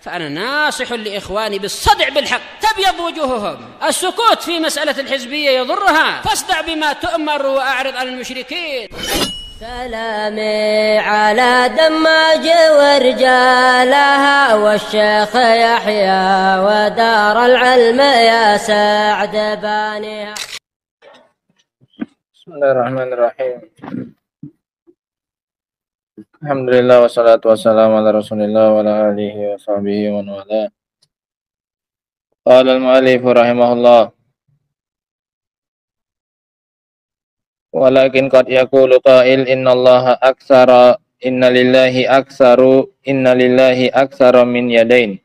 فأنا ناصح لإخواني بالصدع بالحق تبيض وجوههم. السكوت في مسألة الحزبية يضرها، فاصدع بما تؤمر وأعرض عن المشركين. سلامي على دماج ورجالها والشيخ يحيى ودار العلم يا سعد بانيها. بسم الله الرحمن الرحيم. Alhamdulillah wassalatu wassalamu ala Rasulillah wa ala alihi wa sahbihi wa man wala. Qala al-mu'allif rahimahullah. Walakin qad yaqulu qa'il innallaha aktsara innalillahi aktsara min yadain.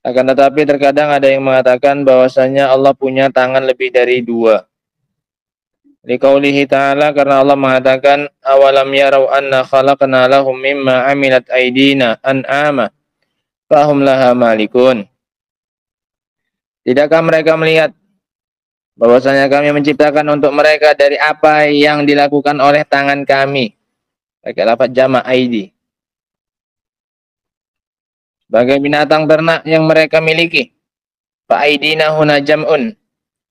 Akan tetapi terkadang ada yang mengatakan bahwasanya Allah punya tangan lebih dari dua. Liqaulihi ta'ala, karena Allah mengatakan awalam yarau anna khalaqna lahum mimma amilat aydina an'ama fahum laha malikun. Tidakkah mereka melihat bahwasanya kami menciptakan untuk mereka dari apa yang dilakukan oleh tangan kami? Pakai lafaz jama' aidi. Sebagai binatang ternak yang mereka miliki. Fa aidina huna jam'un.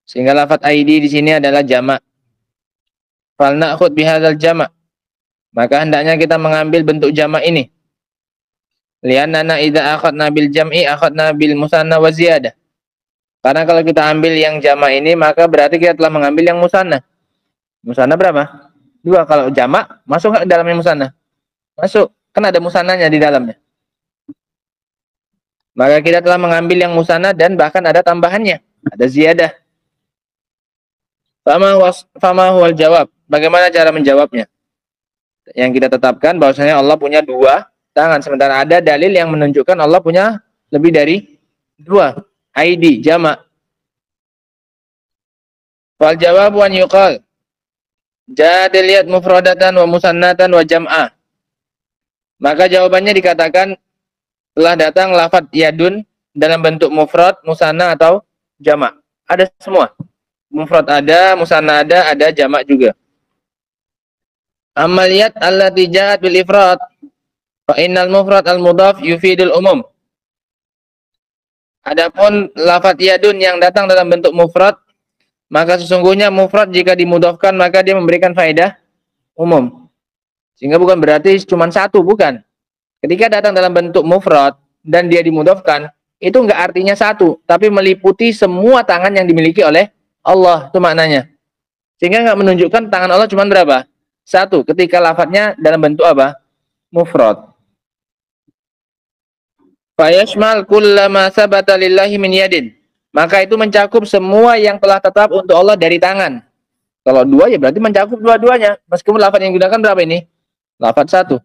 Sehingga lafaz aidi di sini adalah jama'. Fal na'khud bihadzal jama', maka hendaknya kita mengambil bentuk jama' ini. Li'annana idza akhadna bil jam'i akhadna bil musanna wa ziyadah. Karena kalau kita ambil yang jama' ini maka berarti kita telah mengambil yang musanna. Musanna berapa? Dua. Kalau jama' masuk enggak dalamnya musanna? Masuk. Kan ada musannanya di dalamnya. Maka kita telah mengambil yang musanna dan bahkan ada tambahannya, ada ziyadah. Fama huwal jawab. Bagaimana cara menjawabnya? Yang kita tetapkan bahwasanya Allah punya dua tangan, sementara ada dalil yang menunjukkan Allah punya lebih dari dua. Aidi jama'. Fal jawab an yuqal jadiliyat mufradatan wa musannatan wa jam'a. Maka jawabannya dikatakan telah datang lafaz yadun dalam bentuk mufrad, musanna atau jama'. Ada semua. Mufrad ada, musanna ada jamak juga. Amaliyat allati ja'at bil ifrad fa innal mufrad al mudhaf yufidul umum. Adapun lafaz yadun yang datang dalam bentuk mufrad, maka sesungguhnya mufrad jika dimudhafkan maka dia memberikan faedah umum. Sehingga bukan berarti cuma satu, bukan. Ketika datang dalam bentuk mufrad dan dia dimudhafkan, itu enggak artinya satu, tapi meliputi semua tangan yang dimiliki oleh Allah, itu maknanya. Sehingga enggak menunjukkan tangan Allah cuma berapa? Satu, ketika lafadznya dalam bentuk apa? Mufrad. Fayashmal kullama sabata lillahi min yadin. Maka itu mencakup semua yang telah tetap untuk Allah dari tangan. Kalau dua ya berarti mencakup dua-duanya. Meskipun lafadz yang digunakan berapa ini? Lafadz satu.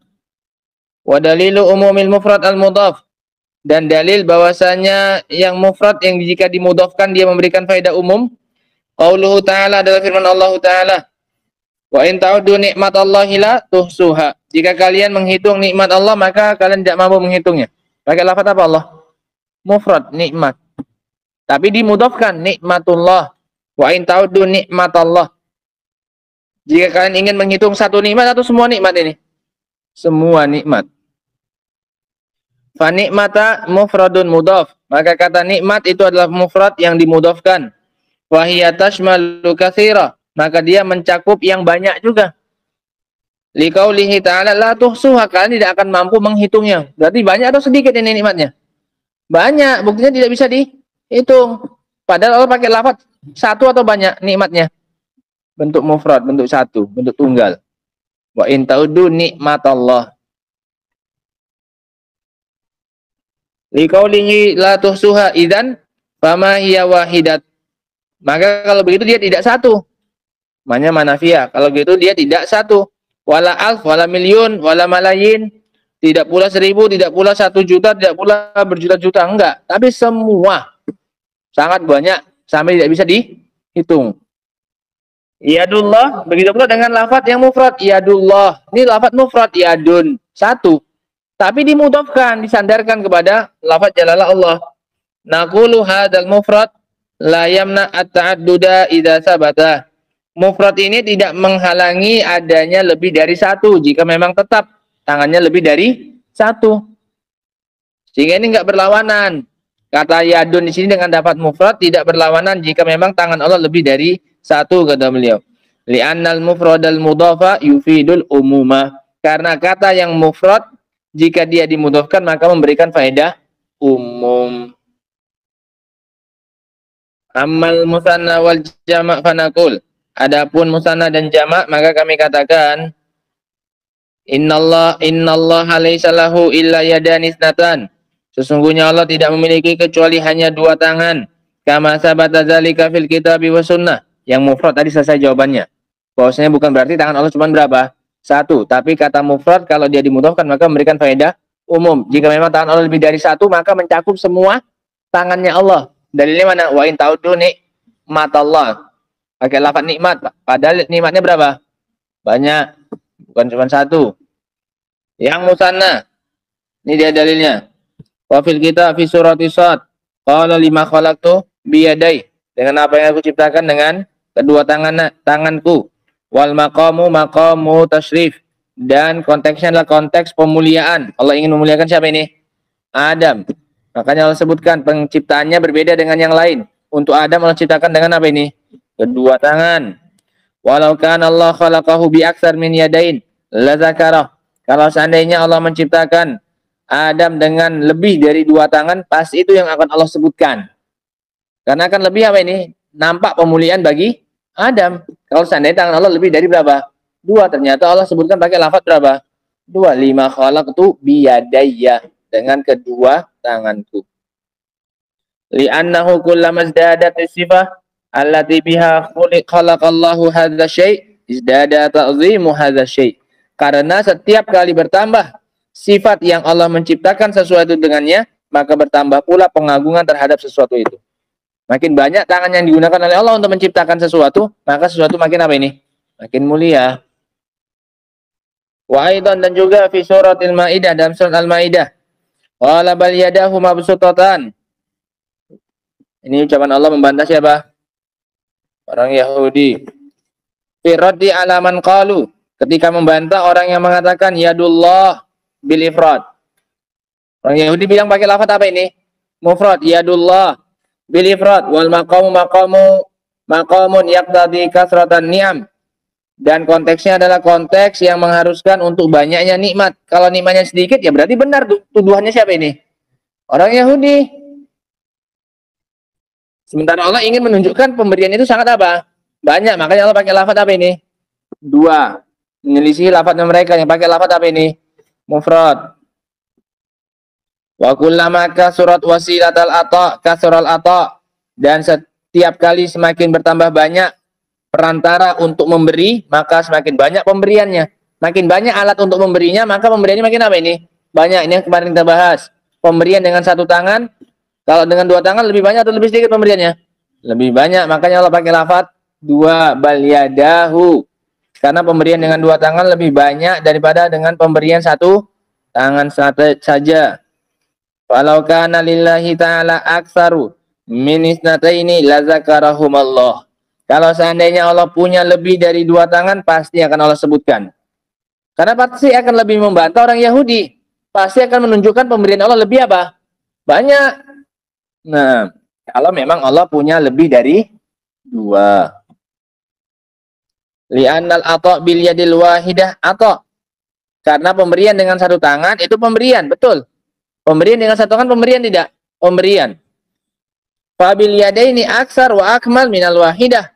Wa dalilu umumil mufrad al-mudhaf. Dan dalil bahwasanya yang mufrad yang jika dimudhafkan dia memberikan faedah umum. Qauluhu ta'ala adalah firman Allah Ta'ala. Wa in ta'uddu nikmatallahi la tuhsuha. Jika kalian menghitung nikmat Allah maka kalian tidak mampu menghitungnya. Pakai lafaz apa Allah? Mufrad, nikmat. Tapi dimudhafkan nikmatullah. Wa in ta'uddu nikmatallah. Jika kalian ingin menghitung satu nikmat atau semua nikmat ini? Semua nikmat. Fa nikmata mufradun mudhaf. Maka kata nikmat itu adalah mufrad yang dimudhafkan. Wa hiya tashmalu katsira. Maka dia mencakup yang banyak juga. Liqaulihi ta'ala la tuhsuha, kalian tidak akan mampu menghitungnya. Berarti banyak atau sedikit ini nikmatnya? Banyak, buktinya tidak bisa dihitung. Padahal Allah pakai lafaz satu atau banyak nikmatnya? Bentuk mufrad, bentuk satu, bentuk tunggal. Wa in ta'uddu nikmatallah. Liqaulihi la tuhsuha idzan fama hiya wahidat. Maka kalau begitu dia tidak satu. Maknanya manafiyah. Kalau gitu dia tidak satu. Wala alf, wala milyun, wala malayin. Tidak pula 1000, tidak pula 1 juta, tidak pula berjuta-juta. Enggak. Tapi semua. Sangat banyak. Sampai tidak bisa dihitung. Yadullah. Begitu pula dengan lafaz yang mufrad. Yadullah. Ini lafaz mufrad. Yadun. Satu. Tapi dimudhafkan. Disandarkan kepada lafaz jalalah Allah. Naqulu hadzal mufrad la yamna at-ta'adduda idza sabata. Mufrad ini tidak menghalangi adanya lebih dari satu jika memang tetap tangannya lebih dari satu. Sehingga ini enggak berlawanan. Kata yadun di sini dengan dapat mufrad tidak berlawanan jika memang tangan Allah lebih dari satu, kata beliau. Li'annal mufradal mudhafa yufidul umumah. Karena kata yang mufrad jika dia dimudhafkan maka memberikan faedah umum. Amal musanna wal jama' fanaqul. Adapun musanna dan jama' maka kami katakan innallaha laisa lahu illa yadani isnatan. Sesungguhnya Allah tidak memiliki kecuali hanya dua tangan. Kama sabata dzalika fil kitabi was sunnah. Yang mufrad tadi selesai jawabannya. Bahwasanya bukan berarti tangan Allah cuma berapa? Satu. Tapi kata mufrad kalau dia dimudhafkan maka memberikan faedah umum. Jika memang tangan Allah lebih dari satu maka mencakup semua tangannya Allah. Dalilnya mana? Wa in ta'uddu nikmatallah. Pakai lafaz nikmat. Padahal nikmatnya berapa? Banyak. Bukan cuma satu. Yang musanna. Ini dia dalilnya. Wa fil kitab fi surati Shad qala lima khalaqtu biyadai, dengan apa yang aku ciptakan dengan kedua tanganku. Wal maqamu maqamu tasyrif, dan konteksnya adalah konteks pemuliaan. Allah ingin memuliakan siapa ini? Adam. Makanya Allah sebutkan penciptaannya berbeda dengan yang lain. Untuk Adam Allah ciptakan dengan apa ini? Kedua tangan. Walau kana Allah khalaqahu bi aktsar min yadain la zakarah. Kalau seandainya Allah menciptakan Adam dengan lebih dari dua tangan, pasti itu yang akan Allah sebutkan. Karena akan lebih apa ini? Nampak pemuliaan bagi Adam. Kalau seandainya tangan Allah lebih dari berapa? Dua. Ternyata Allah sebutkan pakai lafaz berapa? Dua. Lima khalaqtu biyadayya, dengan kedua tanganku. Li'annahu kullama izdadat sifah allati biha khalaqallahu hadza syai' izdada ta'zimu hadza syai'. Karena setiap kali bertambah sifat yang Allah menciptakan sesuatu dengannya, maka bertambah pula pengagungan terhadap sesuatu itu. Makin banyak tangan yang digunakan oleh Allah untuk menciptakan sesuatu, maka sesuatu makin apa ini? Makin mulia. Wa aidan, dan juga fi suratil Maidah, dalam surat Al-Maidah. Qala bal yadahu mabsutatan. Ini ucapan Allah membantah siapa? Orang Yahudi. Fi raddi ala man qalu, ketika membantah orang yang mengatakan yadullah bil ifrad. Orang Yahudi bilang pakai lafaz apa ini? Mufrad, yadullah bil ifrad, wal maqamu maqamun yaqtadi kasratan ni'am. Dan konteksnya adalah konteks yang mengharuskan untuk banyaknya nikmat. Kalau nikmatnya sedikit ya berarti benar tuduhannya siapa ini? Orang Yahudi. Sementara Allah ingin menunjukkan pemberian itu sangat apa? Banyak. Makanya Allah pakai lafaz apa ini? Dua. Menyelisih lafaznya mereka yang pakai lafaz apa ini? Mufrad. Wa kullama kasurat wasilatal ata kasural ata, dan setiap kali semakin bertambah banyak perantara untuk memberi, maka semakin banyak pemberiannya. Makin banyak alat untuk memberinya, maka pemberiannya makin apa ini? Banyak. Ini yang kemarin kita bahas. Pemberian dengan satu tangan, kalau dengan dua tangan lebih banyak atau lebih sedikit pemberiannya? Lebih banyak. Makanya Allah pakai lafaz dua, bal yadahu. Karena pemberian dengan dua tangan lebih banyak daripada dengan pemberian satu tangan saja. Walau kana lillahi ta'ala aktsaru min isnataini la zakarahumallah. Kalau seandainya Allah punya lebih dari dua tangan, pasti akan Allah sebutkan. Karena pasti akan lebih membantah orang Yahudi. Pasti akan menunjukkan pemberian Allah lebih apa? Banyak. Nah, kalau memang Allah punya lebih dari dua. Li'annal ata' bil yadil wahidah ata'. Karena pemberian dengan satu tangan itu pemberian, betul. Pemberian dengan satu tangan pemberian tidak? Pemberian. Fa bil yadaini aksar wa akmal minal wahidah.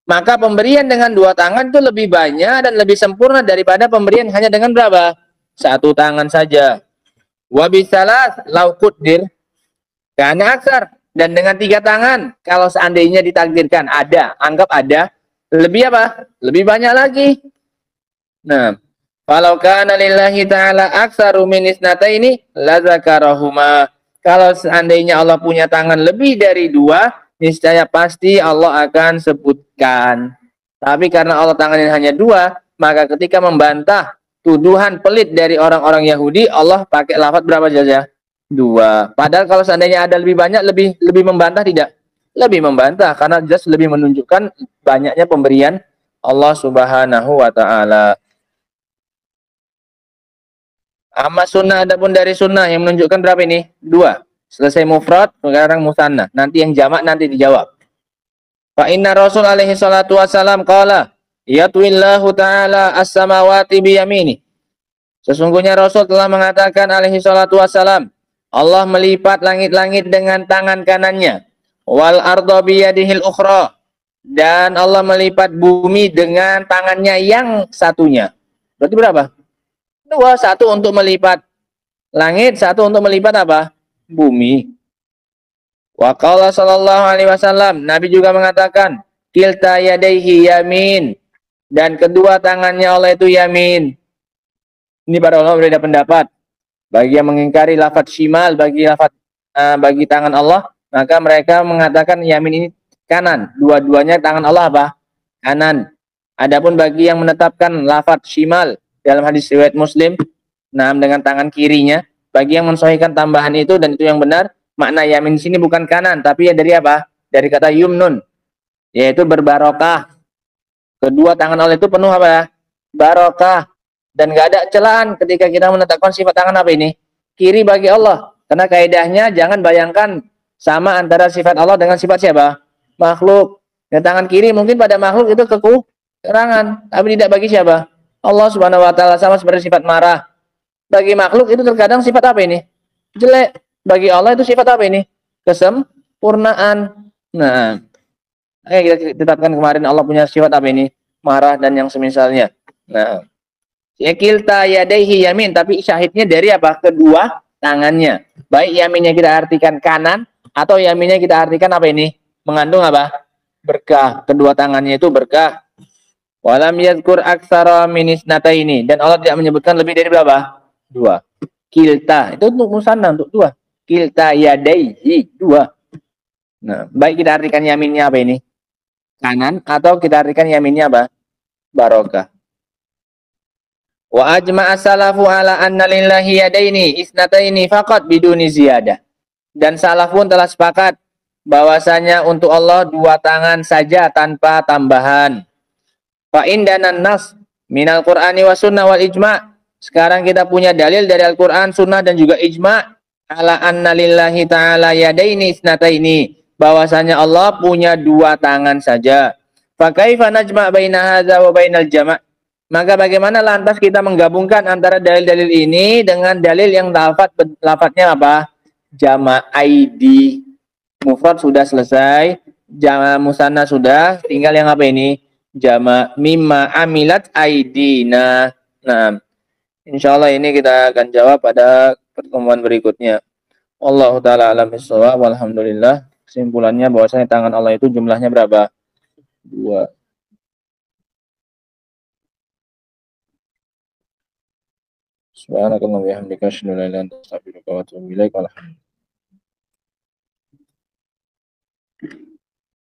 Maka pemberian dengan dua tangan itu lebih banyak dan lebih sempurna daripada pemberian hanya dengan berapa? Satu tangan saja. Wa bisalas law quddir kana aksar. Dan dengan tiga tangan, kalau seandainya ditakdirkan ada, anggap ada, lebih apa? Lebih banyak lagi. Nah, kalau kana lillahi ta'ala aktsaru min isnataini la zakarahuma. Kalau seandainya Allah punya tangan lebih dari dua, niscaya pasti Allah akan sebutkan. Tapi karena Allah tangannya hanya dua, maka ketika membantah tuduhan pelit dari orang-orang Yahudi, Allah pakai lafaz berapa saja? Dua. Padahal kalau seandainya ada lebih banyak, lebih membantah tidak? Lebih membantah, karena jelas lebih menunjukkan banyaknya pemberian Allah Subhanahu wa ta'ala. Amma sunnah adapun dari sunnah yang menunjukkan berapa ini? Dua. Selesai mufrad, sekarang musanna. Nanti yang jamak nanti dijawab. Fa inna Rasul alaihi salatu wassalam qala, yatwillahu ta'ala as-samawati biyamini. Sesungguhnya Rasul telah mengatakan alaihi salatu wassalam, Allah melipat langit-langit dengan tangan kanannya. Wal arda biyadihil ukhra. Dan Allah melipat bumi dengan tangannya yang satunya. Berarti berapa? Dua, satu untuk melipat langit, satu untuk melipat apa? Bumi. Wa qala sallallahu alaihi wasallam, Nabi juga mengatakan, kilta yadaihi yamin. Dan kedua tangannya Allah itu yamin. Ini para ulama berbeda pendapat. Bagi yang mengingkari lafaz shimal bagi tangan Allah, maka mereka mengatakan yamin ini kanan. Dua-duanya tangan Allah apa? Kanan. Adapun bagi yang menetapkan lafaz shimal dalam hadis riwayat Muslim, nah dengan tangan kirinya, bagi yang mensahihkan tambahan itu dan itu yang benar, makna yamin sini bukan kanan, tapi ya dari apa? Dari kata yumnun, yaitu berbarokah. Kedua tangan Allah itu penuh apa? Barokah. Dan nggak ada celaan ketika kita menetapkan sifat tangan apa ini? Kiri bagi Allah. Karena kaidahnya jangan bayangkan sama antara sifat Allah dengan sifat siapa? Makhluk. Dan tangan kiri mungkin pada makhluk itu kekurangan, tapi tidak bagi siapa? Allah Subhanahu wa taala, sama seperti sifat marah. Bagi makhluk itu terkadang sifat apa ini? Jelek. Bagi Allah itu sifat apa ini? Kesempurnaan. Nah, kita tetapkan kemarin Allah punya sifat apa ini? Marah dan yang semisalnya. Nah, kilta yadaihi yamin, tapi syahidnya dari apa? Kedua tangannya. Baik yaminnya kita artikan kanan atau yaminnya kita artikan apa ini? Mengandung apa? Berkah. Kedua tangannya itu berkah. Walam yadhkur aktsara min isnataini, dan Allah tidak menyebutkan lebih dari berapa? Dua. Kilta itu untuk musanna, untuk dua. Kilta yadaihi, dua. Nah, baik kita artikan yaminnya apa ini? Kanan, atau kita artikan yaminnya apa? Barokah. Wa ajma'a salafu ala anna lillahi yadaini isnataini faqat biduni ziyadah. Dan salaf pun telah sepakat bahwasanya untuk Allah dua tangan saja tanpa tambahan. Fa indanan nas minal Qur'ani wa sunnah wal ijma'. Sekarang kita punya dalil dari Al-Qur'an, sunnah dan juga ijma' ala anna lillahi ta'ala yadaini isnataini, bahwasanya Allah punya dua tangan saja. Fa kaifa najma' baina hadza wa bainal jama'? Maka bagaimana lantas kita menggabungkan antara dalil-dalil ini dengan dalil yang lafadznya apa? Jama' aidi. Mufrad sudah selesai, jama' musanna sudah, tinggal yang apa ini? Jama' mimma amilat aidina. Nah, insyaallah ini kita akan jawab pada pertemuan berikutnya. Wallahu taala alam bissawab. Walhamdulillah. Kesimpulannya bahwasanya tangan Allah itu jumlahnya berapa? Dua. Subhanakallahumma wa bihamdika asyhadu an la ilaha illa anta astaghfiruka wa atubu ilaik.